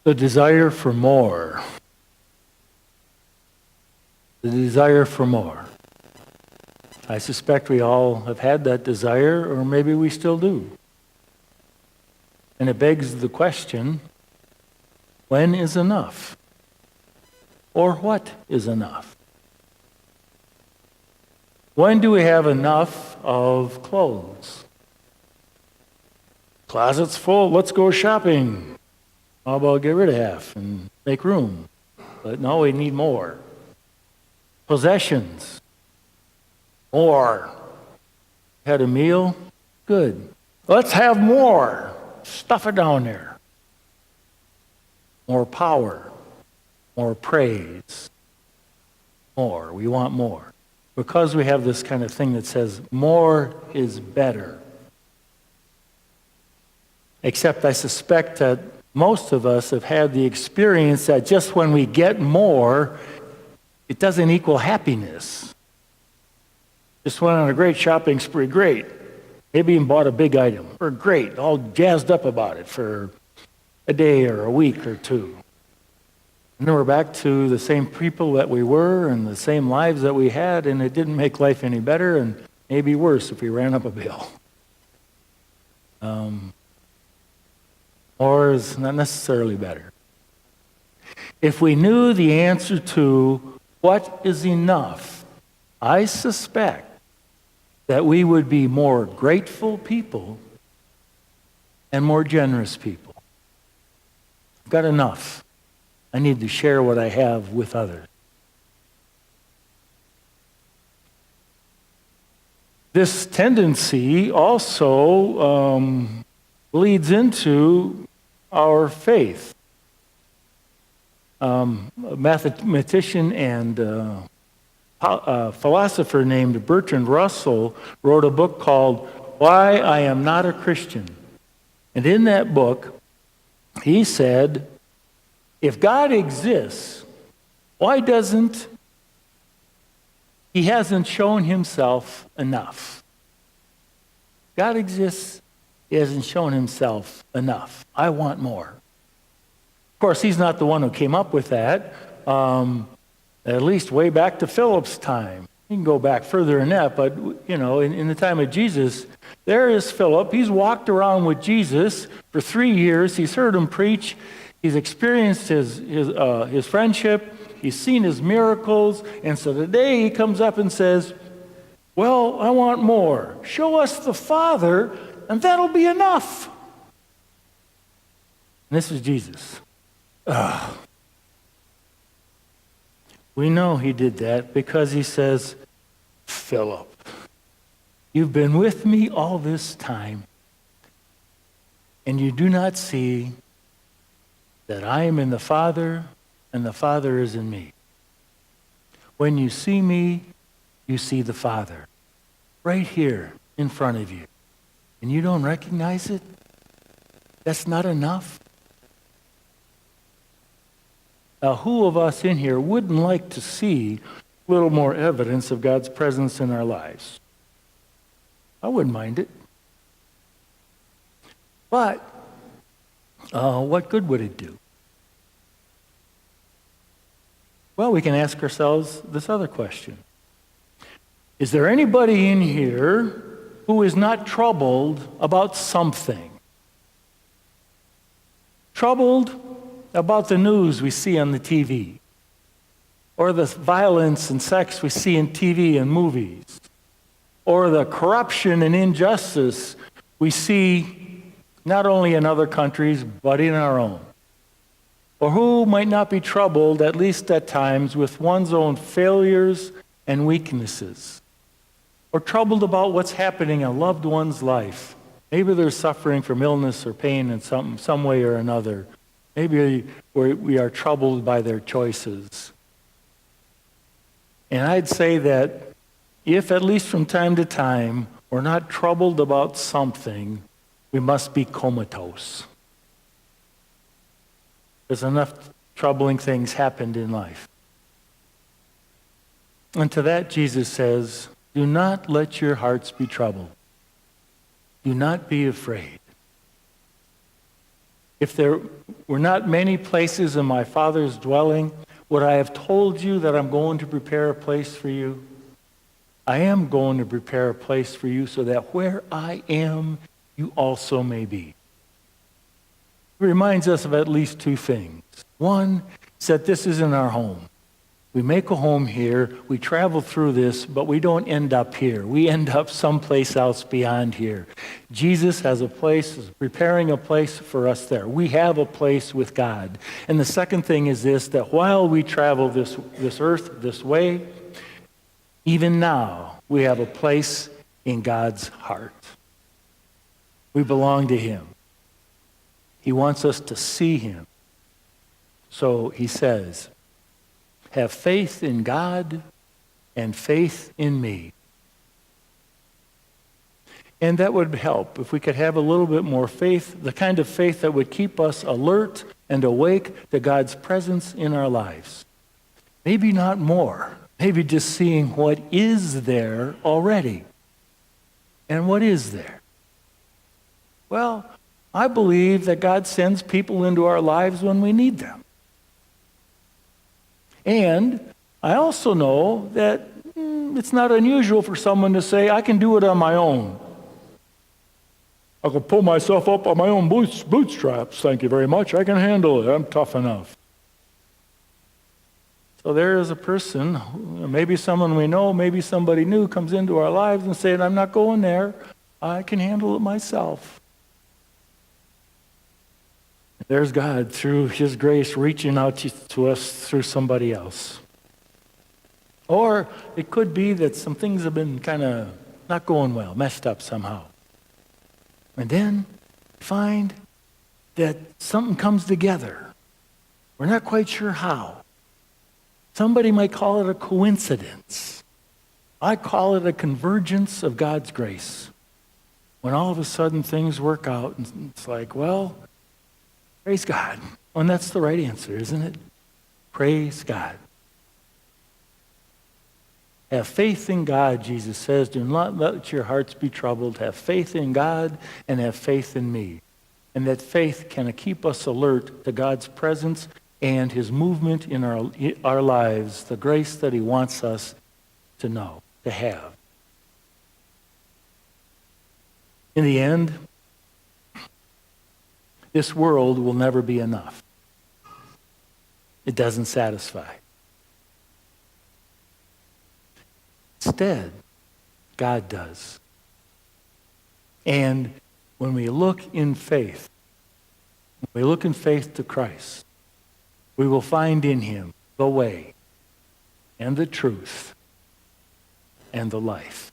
The desire for more. The desire for more. I suspect we all have had that desire, or maybe we still do. And it begs the question, when is enough? Or what is enough? When do we have enough of clothes? Closet's full, let's go shopping. How about get rid of half and make room? But no, we need more. Possessions. More. Had a meal? Good. Let's have more. Stuff it down there. More power. More praise. More. We want more. Because we have this kind of thing that says more is better. Except I suspect that most of us have had the experience that just when we get more, it doesn't equal happiness. Just went on a great shopping spree, great. Maybe even bought a big item, or great, all jazzed up about it for a day or a week or two. And then we're back to the same people that we were and the same lives that we had, and it didn't make life any better, and maybe worse if we ran up a bill. Or is not necessarily better. If we knew the answer to what is enough, I suspect that we would be more grateful people and more generous people. I've got enough. I need to share what I have with others. This tendency also leads into our faith. A mathematician and philosopher named Bertrand Russell wrote a book called Why I Am Not a Christian. And in that book, he said, if God exists, why doesn't he hasn't shown himself enough? God exists, he hasn't shown himself enough. I want more. Of course, he's not the one who came up with that, at least way back to Philip's time. You can go back further than that, but in the time of Jesus, there is Philip. He's walked around with Jesus for 3 years. He's heard him preach. He's experienced his friendship. He's seen his miracles. And so today he comes up and says, well, I want more. Show us the Father, and that'll be enough. And this is Jesus. We know he did that because he says, Philip, you've been with me all this time, and you do not see that I am in the Father, and the Father is in me. When you see me, you see the Father, right here in front of you. And you don't recognize it? That's not enough? Now, who of us in here wouldn't like to see a little more evidence of God's presence in our lives? I wouldn't mind it. But what good would it do? Well, we can ask ourselves this other question. Is there anybody in here who is not troubled about something? Troubled about the news we see on the TV, or the violence and sex we see in TV and movies, or the corruption and injustice we see not only in other countries, but in our own. Or who might not be troubled, at least at times, with one's own failures and weaknesses, or troubled about what's happening in a loved one's life. Maybe they're suffering from illness or pain in some way or another. Maybe we are troubled by their choices. And I'd say that if, at least from time to time, we're not troubled about something, we must be comatose. There's enough troubling things happened in life. And to that, Jesus says, do not let your hearts be troubled. Do not be afraid. If there were not many places in my Father's dwelling, would I have told you that I'm going to prepare a place for you? I am going to prepare a place for you so that where I am, you also may be. It reminds us of at least two things. One is that this isn't our home. We make a home here, we travel through this, but we don't end up here. We end up someplace else beyond here. Jesus has a place, is preparing a place for us there. We have a place with God. And the second thing is this, that while we travel this earth this way, even now we have a place in God's heart. We belong to him. He wants us to see him. So he says, have faith in God and faith in me. And that would help if we could have a little bit more faith, the kind of faith that would keep us alert and awake to God's presence in our lives. Maybe not more. Maybe just seeing what is there already. And what is there? Well, I believe that God sends people into our lives when we need them. And I also know that it's not unusual for someone to say, I can do it on my own. I can pull myself up on my own bootstraps, thank you very much. I can handle it. I'm tough enough. So there is a person, maybe someone we know, maybe somebody new, comes into our lives and says, I'm not going there. I can handle it myself. There's God, through his grace, reaching out to us through somebody else. Or it could be that some things have been kind of not going well, messed up somehow. And then find that something comes together. We're not quite sure how. Somebody might call it a coincidence. I call it a convergence of God's grace. When all of a sudden things work out, and it's like, well, praise God. And that's the right answer, isn't it? Praise God. Have faith in God, Jesus says. Do not let your hearts be troubled. Have faith in God and have faith in me. And that faith can keep us alert to God's presence and his movement in our lives, the grace that he wants us to know, to have. In the end, this world will never be enough. It doesn't satisfy. Instead, God does. And when we look in faith, to Christ, we will find in him the way and the truth and the life.